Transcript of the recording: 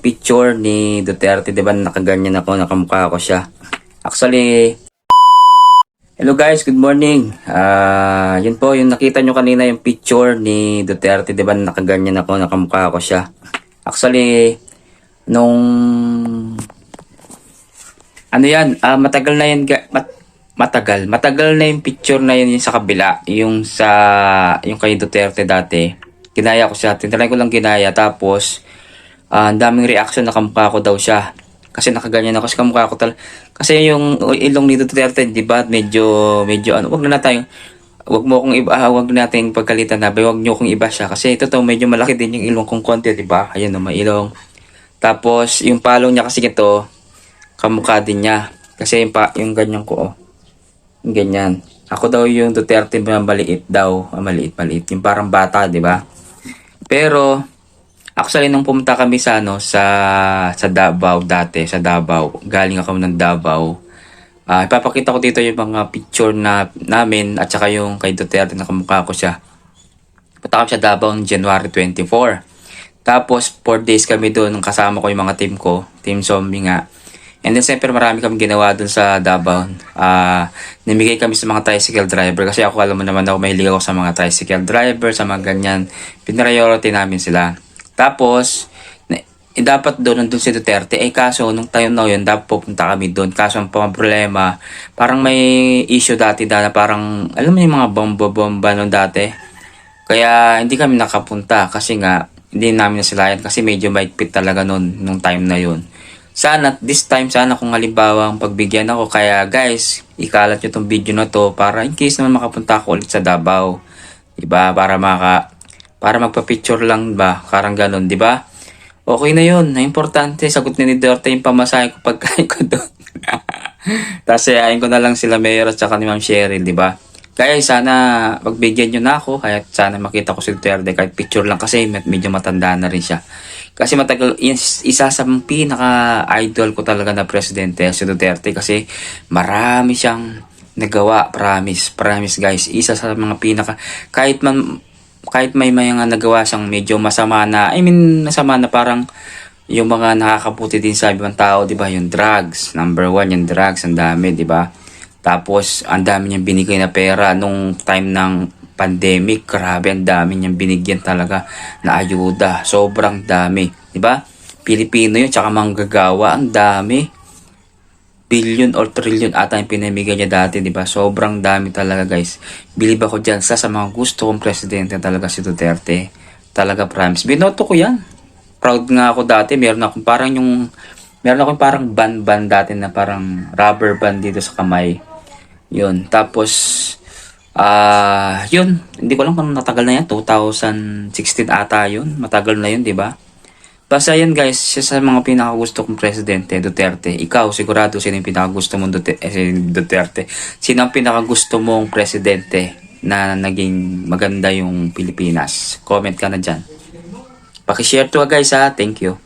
picture ni Duterte, di ba? Nakaganyan ako, nakamukha ko siya. Actually, hello guys, good morning. Yun po, yung nakita nyo kanina yung picture ni Duterte, di ba? Nakaganyan ako, nakamukha ko siya. Actually, nung matagal na yan, matagal na yung picture na yun, yung sa kabila, yung kay Duterte dati. Ginaya ko siya, tinry ko lang ginaya, tapos ang daming reaction na kamukha ko daw siya. Kasi nakaganyan ako sa kamukha ko kasi yung ilong ni Duterte, di ba, medyo wag na tayo. Wag mo kong iba, wag nating pagkalitan na, wag niyo kong iba siya kasi ito medyo malaki din yung ilong kong konti, di ba? Ayun no, may ilong. Tapos yung palong niya kasi ito, kamukha din niya. Kasi yung ganyan ko, oh. Yung ganyan. Ako daw yung Duterte maliit daw, maliit. Yung parang bata, di ba? Pero actually nung pumunta kami sa Davao dati, sa Davao, galing ako ng Davao. Ipapakita ko dito yung mga picture namin at saka yung kay Duterte na kamukha ko siya. Punta kami sa Davao ng January 24. Tapos 4 days kami doon, kasama ko yung mga team ko, Team Zombie nga. And then siyempre marami kami ginawa doon sa Davao. Namigay kami sa mga tricycle driver kasi ako, alam mo naman ako, mahilig ako sa mga tricycle driver, sa mga ganyan. Pinriority namin sila. Tapos, dapat doon nandun si Duterte. Kaso, nung time na yun, dapat pupunta kami doon. Kaso, ang problema, parang may issue dati na parang, alam mo yung mga bomba noon dati. Kaya, hindi kami nakapunta kasi nga, hindi namin nasilayan kasi medyo maigpit talaga noon, nung time na yun. This time, kung halimbawa ang pagbigyan ako. Kaya guys, ikalat nyo tong video na to para in case naman makapunta ako ulit sa Davao. Diba? Para magpa-picture lang ba? Karang ganun, diba? Okay na yun. Na importante, sagot ni Duterte yung pamasahe ko pagkain ko doon. Tapos ayayin ko na lang sila Mayor at saka ni Ma'am Cheryl, diba? Kaya sana pagbigyan nyo na ako. Kaya sana makita ko si Duterte kahit picture lang kasi medyo matanda na rin siya. Kasi matagal, isa sa pinaka-idol ko talaga na presidente si Duterte kasi marami siyang nagawa, promise guys. Isa sa mga kahit may mga nagawa siyang medyo masama na, masama na parang yung mga nakakabuti din sa ibang tao, di ba? Yung drugs, number 1 yung drugs, ang dami, di ba? Tapos, ang dami niyang binigay na pera nung time ng pandemic. Grabe, ang dami niyang binigyan talaga na ayuda. Sobrang dami. Diba? Pilipino yun, tsaka manggagawa. Ang dami. Billion or trillion ata yung pinamigay niya dati. Diba? Sobrang dami talaga, guys. Bilib ako dyan. Sa mga gusto kong presidente talaga si Duterte. Talaga, promise. Binoto ko yan. Proud nga ako dati. Meron akong parang band dati na parang rubber band dito sa kamay. Yun. Tapos, yun. Hindi ko lang kung natagal na yan. 2016 ata yun. Matagal na yun, di ba? Basta yan guys, siya sa mga pinakagusto kong presidente, Duterte. Ikaw, sigurado, sino yung pinakagusto mong Duterte? Sino ang pinakagusto mong presidente na naging maganda yung Pilipinas? Comment ka na dyan. Pakishare to guys ha. Thank you.